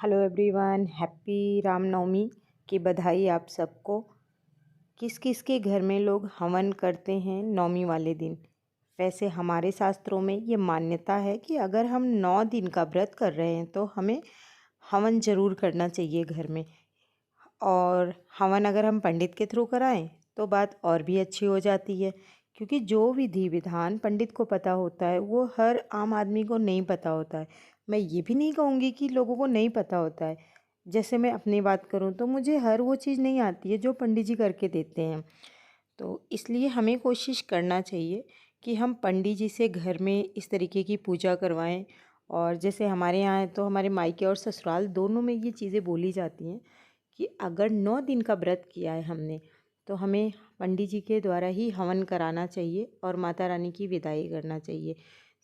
Hello everyone, happy Ramnavami की बधाई आप सबको। किस किस के घर में लोग हवन करते हैं नवमी वाले दिन। वैसे हमारे शास्त्रों में ये मान्यता है कि अगर हम 9 दिन का व्रत कर रहे हैं तो हमें हवन ज़रूर करना चाहिए घर में। और हवन अगर हम पंडित के थ्रू कराएं तो बात और भी अच्छी हो जाती है, क्योंकि जो विधि विधान पंडित को पता होता है वो हर आम आदमी को नहीं पता होता है। मैं ये भी नहीं कहूँगी कि लोगों को नहीं पता होता है। जैसे मैं अपनी बात करूँ तो मुझे हर वो चीज़ नहीं आती है जो पंडित जी करके देते हैं। तो इसलिए हमें कोशिश करना चाहिए कि हम पंडित जी से घर में इस तरीके की पूजा करवाएं। और जैसे हमारे यहाँ है तो हमारे मायके और ससुराल दोनों में ये चीज़ें बोली जाती हैं कि अगर 9 दिन का व्रत किया है हमने तो हमें पंडित जी के द्वारा ही हवन कराना चाहिए और माता रानी की विदाई करना चाहिए।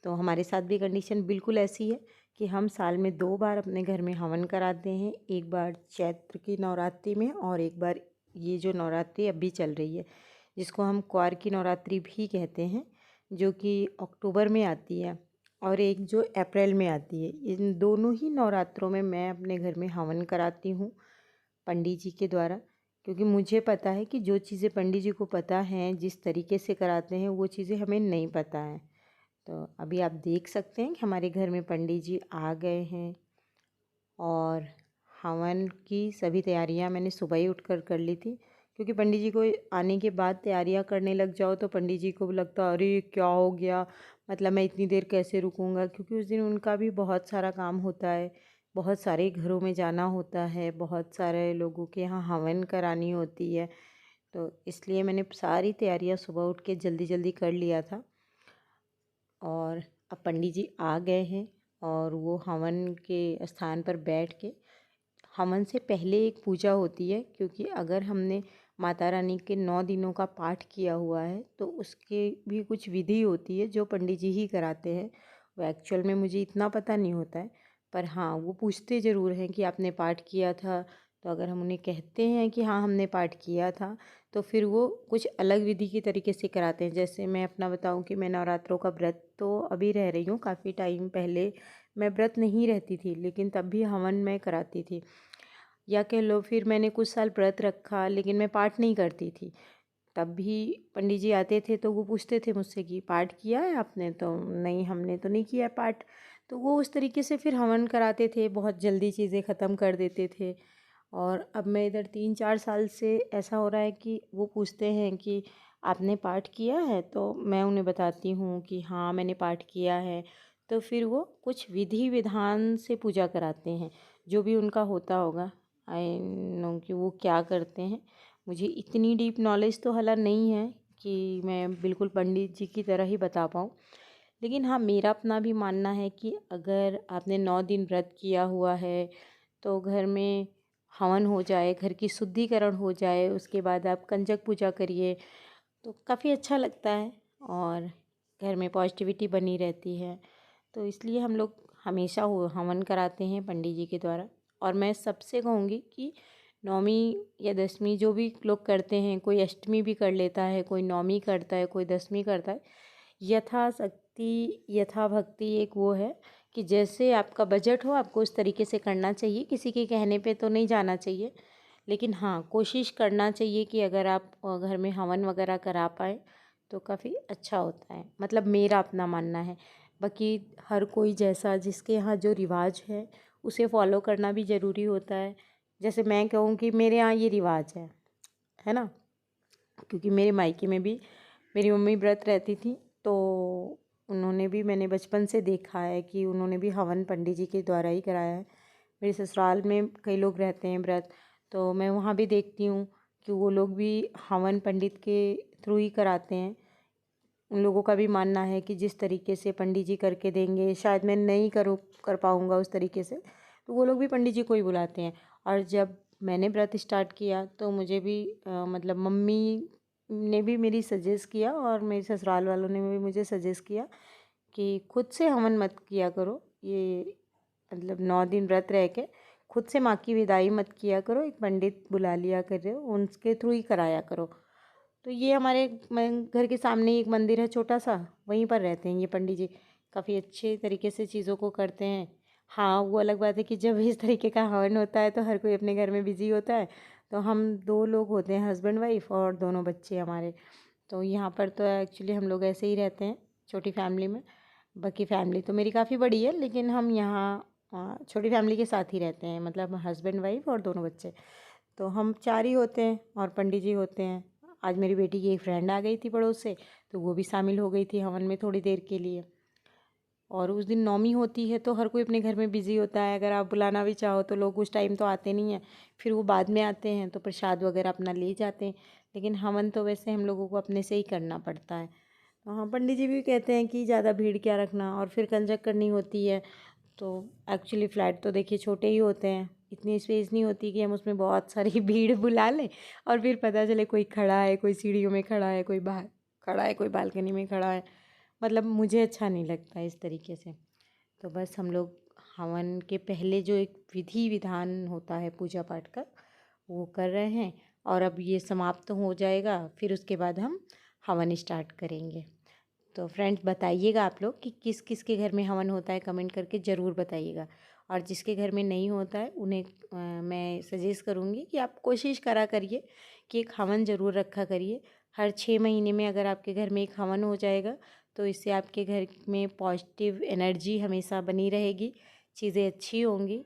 तो हमारे साथ भी कंडीशन बिल्कुल ऐसी है कि हम साल में 2 बार अपने घर में हवन कराते हैं। एक बार चैत्र की नवरात्रि में और एक बार ये जो नवरात्रि अभी चल रही है जिसको हम क्वार की नवरात्रि भी कहते हैं, जो कि अक्टूबर में आती है, और एक जो अप्रैल में आती है। इन दोनों ही नवरात्रों में मैं अपने घर में हवन कराती हूँ पंडित जी के द्वारा, क्योंकि मुझे पता है कि जो चीज़ें पंडित जी को पता हैं जिस तरीके से कराते हैं वो चीज़ें हमें नहीं पता है। तो अभी आप देख सकते हैं कि हमारे घर में पंडित जी आ गए हैं और हवन की सभी तैयारियां मैंने सुबह ही उठकर कर ली थी, क्योंकि पंडित जी को आने के बाद तैयारियां करने लग जाओ तो पंडित जी को भी लगता अरे क्या हो गया, मतलब मैं इतनी देर कैसे रुकूंगा, क्योंकि उस दिन उनका भी बहुत सारा काम होता है, बहुत सारे घरों में जाना होता है, बहुत सारे लोगों के यहाँ हवन करानी होती है। तो इसलिए मैंने सारी तैयारियां सुबह उठ के जल्दी जल्दी कर लिया था। और अब पंडित जी आ गए हैं और वो हवन के स्थान पर बैठ के, हवन से पहले एक पूजा होती है, क्योंकि अगर हमने माता रानी के 9 दिनों का पाठ किया हुआ है तो उसके भी कुछ विधि होती है जो पंडित जी ही कराते हैं। वो एक्चुअल में मुझे इतना पता नहीं होता है, पर हाँ वो पूछते ज़रूर हैं कि आपने पाठ किया था। तो अगर हम उन्हें कहते हैं कि हाँ हमने पाठ किया था तो फिर वो कुछ अलग विधि के तरीके से कराते हैं। जैसे मैं अपना बताऊं कि मैं नवरात्रों का व्रत तो अभी रह रही हूँ, काफ़ी टाइम पहले मैं व्रत नहीं रहती थी लेकिन तब भी हवन मैं कराती थी। या कह लो फिर मैंने कुछ साल व्रत रखा लेकिन मैं पाठ नहीं करती थी, तब भी पंडित जी आते थे तो वो पूछते थे मुझसे कि पाठ किया है आपने, तो नहीं हमने तो नहीं किया है पाठ। तो वो उस तरीके से फिर हवन कराते थे, बहुत जल्दी चीज़ें ख़त्म कर देते थे। और अब मैं इधर 3-4 साल से ऐसा हो रहा है कि वो पूछते हैं कि आपने पाठ किया है, तो मैं उन्हें बताती हूँ कि हाँ मैंने पाठ किया है। तो फिर वो कुछ विधि विधान से पूजा कराते हैं, जो भी उनका होता होगा। आई नो कि वो क्या करते हैं। मुझे इतनी डीप नॉलेज तो हालांकि नहीं है कि मैं बिल्कुल पंडित जी की तरह ही बता पाऊँ, लेकिन हाँ मेरा अपना भी मानना है कि अगर आपने 9 दिन व्रत किया हुआ है तो घर में हवन हो जाए, घर की शुद्धिकरण हो जाए, उसके बाद आप कंजक पूजा करिए तो काफ़ी अच्छा लगता है और घर में पॉजिटिविटी बनी रहती है। तो इसलिए हम लोग हमेशा हो हवन कराते हैं पंडित जी के द्वारा। और मैं सबसे कहूँगी कि नौमी या दसवीं जो भी लोग करते हैं, कोई अष्टमी भी कर लेता है, कोई नौमी करता है, कोई दसवीं करता है, यथाशक्ति यथा भक्ति एक वो है कि जैसे आपका बजट हो आपको उस तरीके से करना चाहिए। किसी के कहने पे तो नहीं जाना चाहिए, लेकिन हाँ कोशिश करना चाहिए कि अगर आप घर में हवन वगैरह करा पाए तो काफ़ी अच्छा होता है, मतलब मेरा अपना मानना है। बाकी हर कोई जैसा जिसके यहाँ जो रिवाज है उसे फॉलो करना भी ज़रूरी होता है। जैसे मैं कहूँ कि मेरे यहाँ ये रिवाज है ना, क्योंकि मेरे मायके में भी मेरी मम्मी व्रत रहती थी तो उन्होंने भी, मैंने बचपन से देखा है कि उन्होंने भी हवन पंडित जी के द्वारा ही कराया है। मेरे ससुराल में कई लोग रहते हैं व्रत, तो मैं वहाँ भी देखती हूँ कि वो लोग भी हवन पंडित के थ्रू ही कराते हैं। उन लोगों का भी मानना है कि जिस तरीके से पंडित जी करके देंगे शायद मैं नहीं कर पाऊँगा उस तरीके से, तो वो लोग भी पंडित जी को ही बुलाते हैं। और जब मैंने व्रत स्टार्ट किया तो मुझे भी मतलब मम्मी ने भी मेरी सजेस्ट किया और मेरे ससुराल वालों ने भी मुझे सजेस्ट किया कि खुद से हवन मत किया करो, ये मतलब 9 दिन व्रत रह के खुद से माँ की विदाई मत किया करो, एक पंडित बुला लिया करो, उनके थ्रू ही कराया करो। तो ये हमारे घर के सामने ही एक मंदिर है छोटा सा, वहीं पर रहते हैं ये पंडित जी, काफ़ी अच्छे तरीके से चीज़ों को करते हैं। हाँ, वो अलग बात है कि जब इस तरीके का हवन होता है तो हर कोई अपने घर में बिज़ी होता है। तो हम 2 लोग होते हैं, हस्बैंड वाइफ़ और दोनों बच्चे हमारे। तो यहाँ पर तो एक्चुअली हम लोग ऐसे ही रहते हैं, छोटी फैमिली में। बाकी फैमिली तो मेरी काफ़ी बड़ी है, लेकिन हम यहाँ छोटी फैमिली के साथ ही रहते हैं, मतलब हस्बैंड वाइफ़ और दोनों बच्चे। तो हम 4 ही होते हैं और पंडित जी होते हैं। आज मेरी बेटी की एक फ्रेंड आ गई थी पड़ोस से, तो वो भी शामिल हो गई थी हवन में थोड़ी देर के लिए। और उस दिन नौमी होती है तो हर कोई अपने घर में बिज़ी होता है। अगर आप बुलाना भी चाहो तो लोग उस टाइम तो आते नहीं हैं, फिर वो बाद में आते हैं तो प्रसाद वगैरह अपना ले जाते हैं। लेकिन हवन तो वैसे हम लोगों को अपने से ही करना पड़ता है। तो हाँ, पंडित जी भी कहते हैं कि ज़्यादा भीड़ क्या रखना, और फिर कंजक करनी होती है। तो एक्चुअली फ़्लैट तो देखिए छोटे ही होते हैं, इतनी स्पेस नहीं होती कि हम उसमें बहुत सारी भीड़ बुला लें और फिर पता चले कोई खड़ा है, कोई सीढ़ियों में खड़ा है, कोई बाहर खड़ा है, कोई बालकनी में खड़ा है। मतलब मुझे अच्छा नहीं लगता इस तरीके से। तो बस हम लोग हवन के पहले जो एक विधि विधान होता है पूजा पाठ का, वो कर रहे हैं। और अब ये समाप्त हो जाएगा, फिर उसके बाद हम हवन स्टार्ट करेंगे। तो फ्रेंड्स, बताइएगा आप लोग कि किस किस के घर में हवन होता है, कमेंट करके ज़रूर बताइएगा। और जिसके घर में नहीं होता है उन्हें मैं सजेस्ट करूँगी कि आप कोशिश करा करिए कि एक हवन ज़रूर रखा करिए। हर 6 महीने में अगर आपके घर में एक हवन हो जाएगा तो इससे आपके घर में पॉजिटिव एनर्जी हमेशा बनी रहेगी, चीज़ें अच्छी होंगी।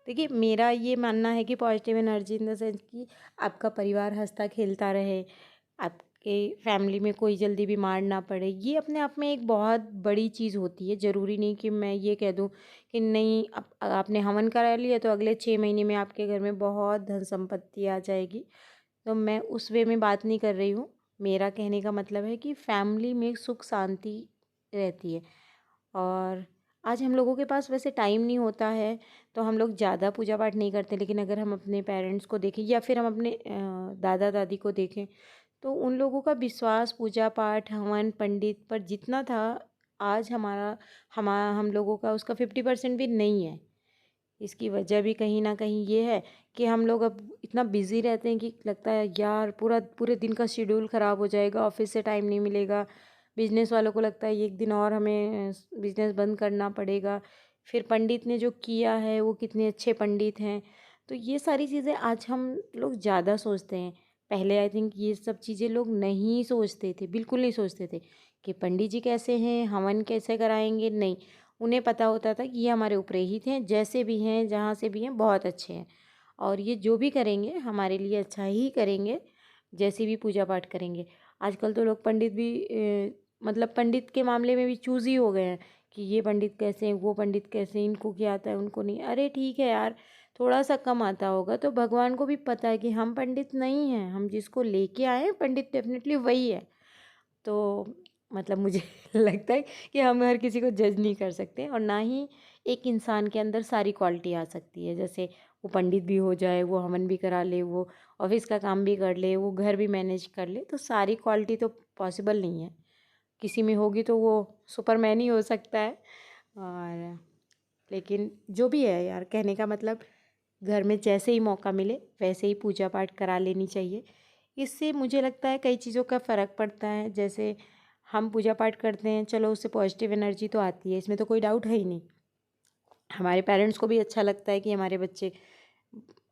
देखिए, मेरा ये मानना है कि positive energy in the sense कि आपका परिवार हँसता खेलता रहे, आपके फैमिली में कोई जल्दी बीमार ना पड़े, ये अपने आप में एक बहुत बड़ी चीज़ होती है। ज़रूरी नहीं कि मैं ये कह दूँ कि नहीं, आपने हवन करा लिया तो अगले 6 महीने में आपके घर में बहुत धन संपत्ति आ जाएगी। तो मैं उस वे में बात नहीं कर रही हूँ। मेरा कहने का मतलब है कि फैमिली में सुख शांति रहती है। और आज हम लोगों के पास वैसे टाइम नहीं होता है, तो हम लोग ज़्यादा पूजा पाठ नहीं करते। लेकिन अगर हम अपने पेरेंट्स को देखें या फिर हम अपने दादा दादी को देखें, तो उन लोगों का विश्वास पूजा पाठ, हवन, पंडित पर जितना था, आज हम लोगों का उसका 50% भी नहीं है। इसकी वजह भी कहीं न कहीं ये है कि हम लोग अब इतना बिज़ी रहते हैं कि लगता है यार पूरे दिन का शेड्यूल ख़राब हो जाएगा, ऑफ़िस से टाइम नहीं मिलेगा। बिज़नेस वालों को लगता है एक दिन और हमें बिज़नेस बंद करना पड़ेगा। फिर पंडित ने जो किया है वो कितने अच्छे पंडित हैं। तो ये सारी चीज़ें आज हम लोग ज़्यादा सोचते हैं। पहले आई थिंक ये सब चीज़ें लोग नहीं सोचते थे, बिल्कुल नहीं सोचते थे कि पंडित जी कैसे हैं, हवन कैसे कराएँगे, नहीं। उन्हें पता होता था कि ये हमारे उपरहित हैं, जैसे भी हैं, जहाँ से भी हैं, बहुत अच्छे हैं और ये जो भी करेंगे हमारे लिए अच्छा ही करेंगे, जैसी भी पूजा पाठ करेंगे। आजकल तो लोग पंडित भी मतलब पंडित के मामले में भी चूज़ी हो गए हैं कि ये पंडित कैसे हैं, वो पंडित कैसे हैं, इनको क्या आता है, उनको नहीं। अरे ठीक है यार, थोड़ा-सा कम आता होगा तो भगवान को भी पता है कि हम पंडित नहीं हैं, हम जिसको लेके आए हैं पंडित डेफ़िनेटली वही है। तो मतलब मुझे लगता है कि हम हर किसी को जज नहीं कर सकते और ना ही एक इंसान के अंदर सारी क्वालिटी आ सकती है। जैसे वो पंडित भी हो जाए, वो हवन भी करा ले, वो ऑफिस का काम भी कर ले, वो घर भी मैनेज कर ले, तो सारी क्वालिटी तो पॉसिबल नहीं है। किसी में होगी तो वो सुपरमैन ही हो सकता है। और लेकिन जो भी है यार, कहने का मतलब घर में जैसे ही मौका मिले वैसे ही पूजा पाठ करा लेनी चाहिए। इससे मुझे लगता है कई चीज़ों का फ़र्क पड़ता है। जैसे हम पूजा पाठ करते हैं, चलो उससे पॉजिटिव एनर्जी तो आती है, इसमें तो कोई डाउट है ही नहीं। हमारे पेरेंट्स को भी अच्छा लगता है कि हमारे बच्चे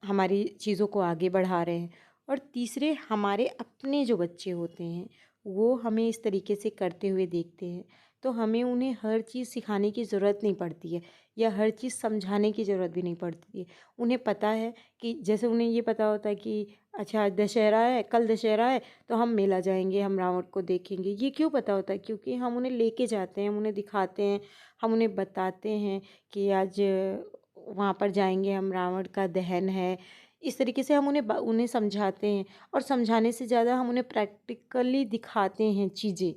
हमारी चीज़ों को आगे बढ़ा रहे हैं। और तीसरे, हमारे अपने जो बच्चे होते हैं वो हमें इस तरीके से करते हुए देखते हैं, तो हमें उन्हें हर चीज़ सिखाने की ज़रूरत नहीं पड़ती है या हर चीज़ समझाने की ज़रूरत भी नहीं पड़ती है। उन्हें पता है कि जैसे उन्हें ये पता होता है कि अच्छा आज दशहरा है, कल दशहरा है, तो हम मेला जाएंगे, हम रावण को देखेंगे। ये क्यों पता होता है? क्योंकि हम उन्हें लेके जाते हैं, हम उन्हें दिखाते हैं, हम उन्हें बताते हैं कि आज वहाँ पर जाएंगे, हम रावण का दहन है। इस तरीके से हम उन्हें समझाते हैं और समझाने से ज़्यादा हम उन्हें प्रैक्टिकली दिखाते हैं चीज़ें।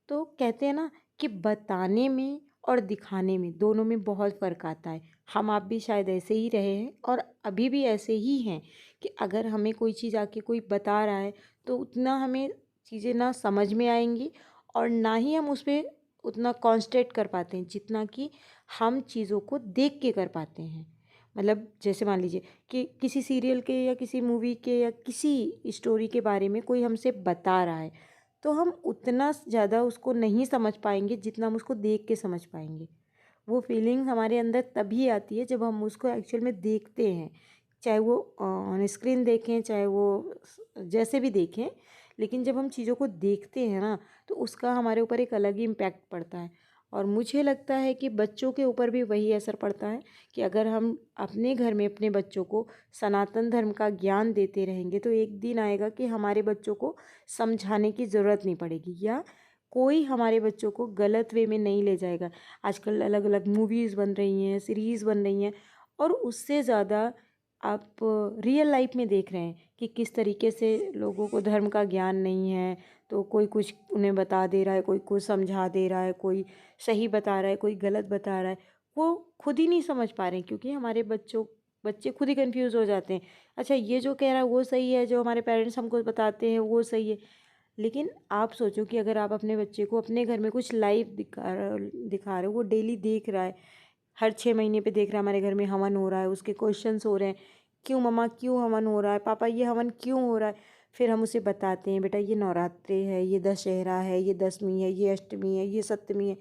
तो कहते हैं ना कि बताने में और दिखाने में दोनों में बहुत फ़र्क आता है। हम आप भी शायद ऐसे ही रहे हैं और अभी भी ऐसे ही हैं कि अगर हमें कोई चीज़ आके कोई बता रहा है तो उतना हमें चीज़ें ना समझ में आएंगी और ना ही हम उस पे उतना कॉन्सन्ट्रेट कर पाते हैं जितना कि हम चीज़ों को देख के कर पाते हैं। मतलब जैसे मान लीजिए कि किसी सीरियल के या किसी मूवी के या किसी स्टोरी के बारे में कोई हमसे बता रहा है, तो हम उतना ज़्यादा उसको नहीं समझ पाएंगे जितना हम उसको देख के समझ पाएंगे। वो फीलिंग हमारे अंदर तभी आती है जब हम उसको एक्चुअल में देखते हैं, चाहे वो ऑन स्क्रीन देखें, चाहे वो जैसे भी देखें, लेकिन जब हम चीज़ों को देखते हैं ना तो उसका हमारे ऊपर एक अलग ही इम्पैक्ट पड़ता है। और मुझे लगता है कि बच्चों के ऊपर भी वही असर पड़ता है कि अगर हम अपने घर में अपने बच्चों को सनातन धर्म का ज्ञान देते रहेंगे तो एक दिन आएगा कि हमारे बच्चों को समझाने की ज़रूरत नहीं पड़ेगी, या कोई हमारे बच्चों को गलत वे में नहीं ले जाएगा। आजकल अलग अलग मूवीज़ बन रही हैं, सीरीज़ बन रही हैं, और उससे ज़्यादा आप रियल लाइफ में देख रहे हैं कि किस तरीके से लोगों को धर्म का ज्ञान नहीं है, तो कोई कुछ उन्हें बता दे रहा है, कोई कुछ समझा दे रहा है, कोई सही बता रहा है, कोई गलत बता रहा है। वो खुद ही नहीं समझ पा रहे हैं क्योंकि हमारे बच्चे खुद ही कंफ्यूज हो जाते हैं। अच्छा, ये जो कह रहा है वो सही है, जो हमारे पेरेंट्स हमको बताते हैं वो सही है। लेकिन आप सोचो कि अगर आप अपने बच्चे को अपने घर में कुछ लाइव दिखा रहे हो, वो डेली देख रहा है, हर 6 महीने पे देख रहा है हमारे घर में हवन हो रहा है, उसके क्वेश्चंस हो रहे हैं, क्यों मम्मा क्यों हवन हो रहा है, पापा ये हवन क्यों हो रहा है। फिर हम उसे बताते हैं, बेटा ये नवरात्रे है, ये दशहरा है, ये दसवीं है, ये अष्टमी है, ये सप्तमी है।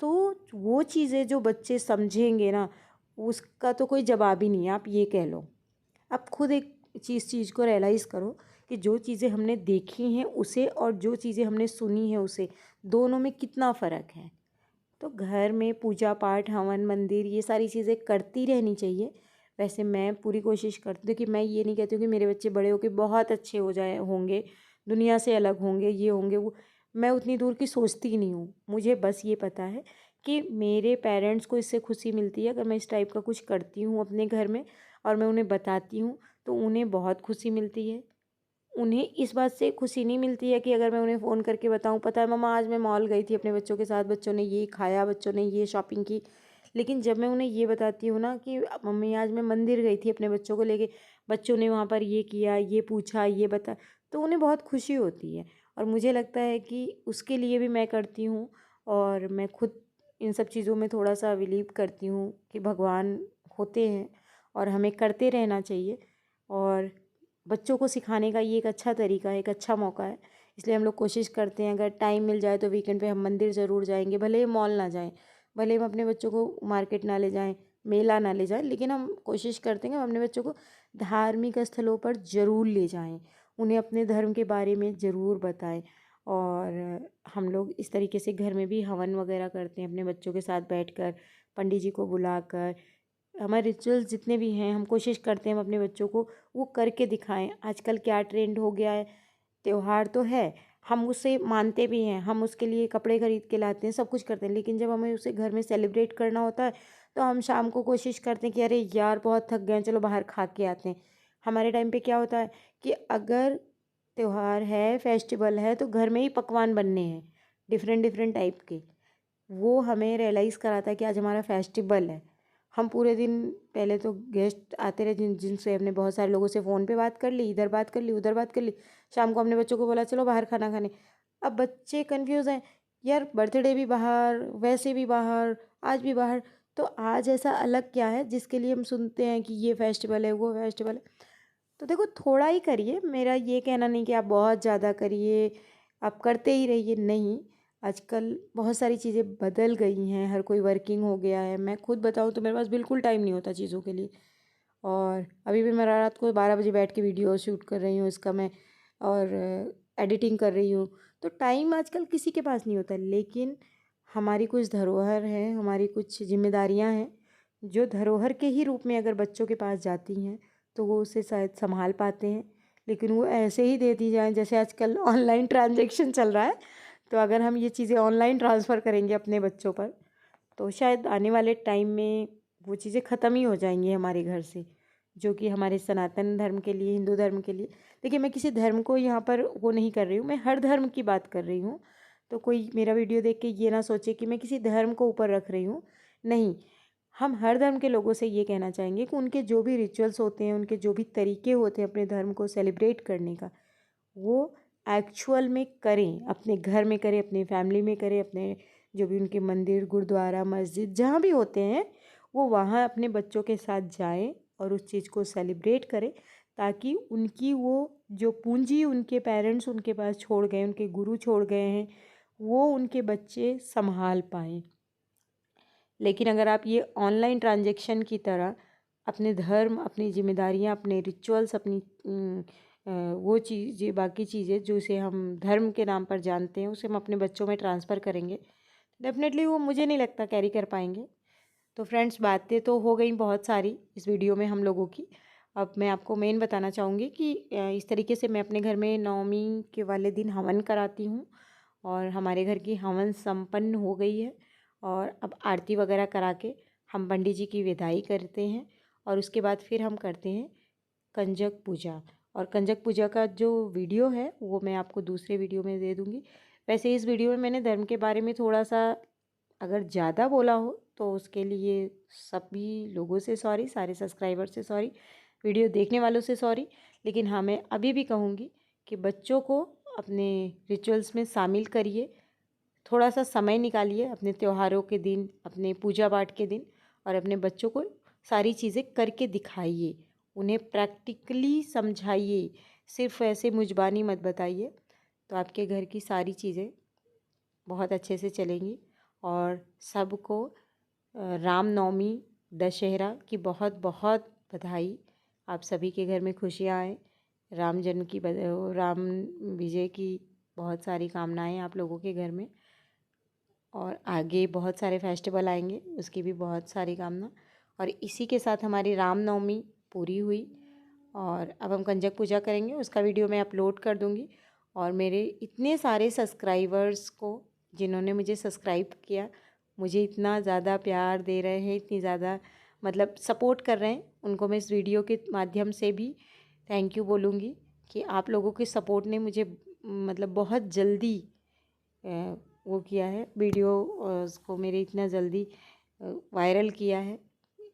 तो वो चीज़ें जो बच्चे समझेंगे ना, उसका तो कोई जवाब ही नहीं है, आप ये कह लो। आप खुद एक चीज़ को रियलाइज़ करो कि जो चीज़ें हमने देखी हैं उसे और जो चीज़ें हमने सुनी हैं उसे, दोनों में कितना फ़र्क है। तो घर में पूजा पाठ, हवन, मंदिर, ये सारी चीज़ें करती रहनी चाहिए। वैसे मैं पूरी कोशिश करती हूँ कि मैं ये नहीं कहती हूँ कि मेरे बच्चे बड़े होके बहुत अच्छे हो जाए होंगे, दुनिया से अलग होंगे, ये होंगे वो, मैं उतनी दूर की सोचती ही नहीं हूँ। मुझे बस ये पता है कि मेरे पेरेंट्स को इससे खुशी मिलती है अगर मैं इस टाइप का कुछ करती हूँ अपने घर में और मैं उन्हें बताती हूँ, तो उन्हें बहुत खुशी मिलती है। उन्हें इस बात से खुशी नहीं मिलती है कि अगर मैं उन्हें फ़ोन करके बताऊँ, पता है मम्मा आज मैं मॉल गई थी अपने बच्चों के साथ, बच्चों ने ये खाया, बच्चों ने ये शॉपिंग की। लेकिन जब मैं उन्हें ये बताती हूँ ना कि मम्मी आज मैं मंदिर गई थी अपने बच्चों को लेके, बच्चों ने वहाँ पर ये किया, ये पूछा, ये बता, तो उन्हें बहुत खुशी होती है। और मुझे लगता है कि उसके लिए भी मैं करती हूँ, और मैं खुद इन सब चीज़ों में थोड़ा-सा बिलीव करती हूँ कि भगवान होते हैं और हमें करते रहना चाहिए। और बच्चों को सिखाने का ये एक अच्छा तरीका है, एक अच्छा मौका है। इसलिए हम लोग कोशिश करते हैं अगर टाइम मिल जाए तो वीकेंड पे हम मंदिर ज़रूर जाएँगे, भले ही मॉल ना जाएँ, भले हम अपने बच्चों को मार्केट ना ले जाएँ, मेला ना ले जाएँ, लेकिन हम कोशिश करते हैं कि हम अपने बच्चों को धार्मिक स्थलों पर ज़रूर ले जाएँ, उन्हें अपने धर्म के बारे में ज़रूर बताएँ। और हम लोग इस तरीके से घर में भी हवन वगैरह करते हैं अपने बच्चों के साथ बैठकर, पंडित जी को बुलाकर। हमारे रिचुअल्स जितने भी हैं हम कोशिश करते हैं हम अपने बच्चों को वो करके दिखाएं। आजकल क्या ट्रेंड हो गया है, त्योहार तो है, हम उसे मानते भी हैं, हम उसके लिए कपड़े खरीद के लाते हैं, सब कुछ करते हैं, लेकिन जब हमें उसे घर में सेलिब्रेट करना होता है तो हम शाम को कोशिश करते हैं कि अरे यार बहुत थक गए हैं, चलो बाहर खा के आते हैं। हमारे टाइम पे क्या होता है कि अगर त्योहार है, फेस्टिवल है, तो घर में ही पकवान बनने हैं डिफरेंट डिफरेंट टाइप के। वो हमें रियलाइज़ कराता है कि आज हमारा फेस्टिवल है। हम पूरे दिन, पहले तो गेस्ट आते रहे जिनसे हमने बहुत सारे लोगों से फ़ोन पे बात कर ली, इधर बात कर ली, उधर बात कर ली, शाम को हमने बच्चों को बोला चलो बाहर खाना खाने। अब बच्चे कन्फ्यूज़ हैं, यार बर्थडे भी बाहर, वैसे भी बाहर, आज भी बाहर, तो आज ऐसा अलग क्या है जिसके लिए हम सुनते हैं कि ये फेस्टिवल है, वो फेस्टिवल है। तो देखो थोड़ा ही करिए, मेरा ये कहना नहीं कि आप बहुत ज़्यादा करिए, आप करते ही रहिए, नहीं। आजकल बहुत सारी चीज़ें बदल गई हैं, हर कोई वर्किंग हो गया है। मैं खुद बताऊँ तो मेरे पास बिल्कुल टाइम नहीं होता चीज़ों के लिए। और अभी भी मैं रात को 12 बजे बैठ के वीडियो शूट कर रही हूँ इसका मैं, और एडिटिंग कर रही हूँ। तो टाइम आजकल किसी के पास नहीं होता, लेकिन हमारी कुछ धरोहर है, हमारी कुछ जिम्मेदारियाँ हैं, जो धरोहर के ही रूप में अगर बच्चों के पास जाती हैं तो वो उसे शायद संभाल पाते हैं। लेकिन वो ऐसे ही दे दी जाएँ, जैसे आजकल ऑनलाइन ट्रांजैक्शन चल रहा है, तो अगर हम ये चीज़ें ऑनलाइन ट्रांसफ़र करेंगे अपने बच्चों पर, तो शायद आने वाले टाइम में वो चीज़ें ख़त्म ही हो जाएंगी हमारे घर से, जो कि हमारे सनातन धर्म के लिए, हिंदू धर्म के लिए। देखिए मैं किसी धर्म को यहाँ पर वो नहीं कर रही हूँ, मैं हर धर्म की बात कर रही हूँ। तो कोई मेरा वीडियो देख के ये ना सोचे कि मैं किसी धर्म को ऊपर रख रही हूँ, नहीं। हम हर धर्म के लोगों से ये कहना चाहेंगे कि उनके जो भी रिचुअल्स होते हैं, उनके जो भी तरीके होते हैं अपने धर्म को सेलिब्रेट करने का, वो एक्चुअल में करें, अपने घर में करें, अपनी फैमिली में करें, अपने जो भी उनके मंदिर, गुरुद्वारा, मस्जिद जहाँ भी होते हैं, वो वहाँ अपने बच्चों के साथ जाएं और उस चीज़ को सेलिब्रेट करें, ताकि उनकी वो जो पूंजी उनके पेरेंट्स उनके पास छोड़ गए, उनके गुरु छोड़ गए हैं, वो उनके बच्चे संभाल पाएँ। लेकिन अगर आप ये ऑनलाइन ट्रांजैक्शन की तरह अपने धर्म, अपनी जिम्मेदारियाँ, अपने रिचुअल्स, अपनी वो चीज़ें, बाकी चीज़ें जो उसे हम धर्म के नाम पर जानते हैं, उसे हम अपने बच्चों में ट्रांसफ़र करेंगे, डेफ़िनेटली वो मुझे नहीं लगता कैरी कर पाएंगे। तो फ्रेंड्स, बातें तो हो गई बहुत सारी इस वीडियो में हम लोगों की। अब मैं आपको मेन बताना चाहूँगी कि इस तरीके से मैं अपने घर में नवमी के वाले दिन हवन कराती हूँ और हमारे घर की हवन संपन्न हो गई है। और अब आरती वगैरह करा के हम पंडित जी की विदाई करते हैं और उसके बाद फिर हम करते हैं कंजक पूजा। और कंजक पूजा का जो वीडियो है वो मैं आपको दूसरे वीडियो में दे दूँगी। वैसे इस वीडियो में मैंने धर्म के बारे में थोड़ा सा अगर ज़्यादा बोला हो तो उसके लिए सभी लोगों से सॉरी, सारे सब्सक्राइबर से सॉरी, वीडियो देखने वालों से सॉरी। लेकिन हाँ, मैं अभी भी कहूँगी कि बच्चों को अपने रिचुअल्स में शामिल करिए, थोड़ा सा समय निकालिए अपने त्योहारों के दिन, अपने पूजा पाठ के दिन, और अपने बच्चों को सारी चीज़ें करके दिखाइए, उन्हें प्रैक्टिकली समझाइए, सिर्फ ऐसे मुजबानी मत बताइए। तो आपके घर की सारी चीज़ें बहुत अच्छे से चलेंगी। और सबको रामनवमी, दशहरा की बहुत बहुत बधाई। आप सभी के घर में खुशियाँ आएँ, राम जन्म की राम विजय की बहुत सारी कामनाएं आप लोगों के घर में। और आगे बहुत सारे फेस्टिवल आएंगे, उसकी भी बहुत सारी कामना। और इसी के साथ हमारी रामनवमी पूरी हुई और अब हम कंजक पूजा करेंगे, उसका वीडियो मैं अपलोड कर दूँगी। और मेरे इतने सारे सब्सक्राइबर्स को, जिन्होंने मुझे सब्सक्राइब किया, मुझे इतना ज़्यादा प्यार दे रहे हैं, इतनी ज़्यादा मतलब सपोर्ट कर रहे हैं, उनको मैं इस वीडियो के माध्यम से भी थैंक यू बोलूँगी कि आप लोगों के सपोर्ट ने मुझे मतलब बहुत जल्दी वो किया है, वीडियो उसको मेरे इतना जल्दी वायरल किया है।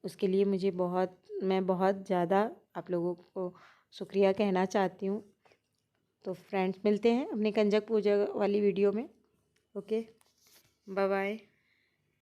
उसके लिए मैं बहुत ज़्यादा आप लोगों को शुक्रिया कहना चाहती हूँ। तो फ्रेंड्स, मिलते हैं अपनी कंजक पूजा वाली वीडियो में। Okay, bye bye.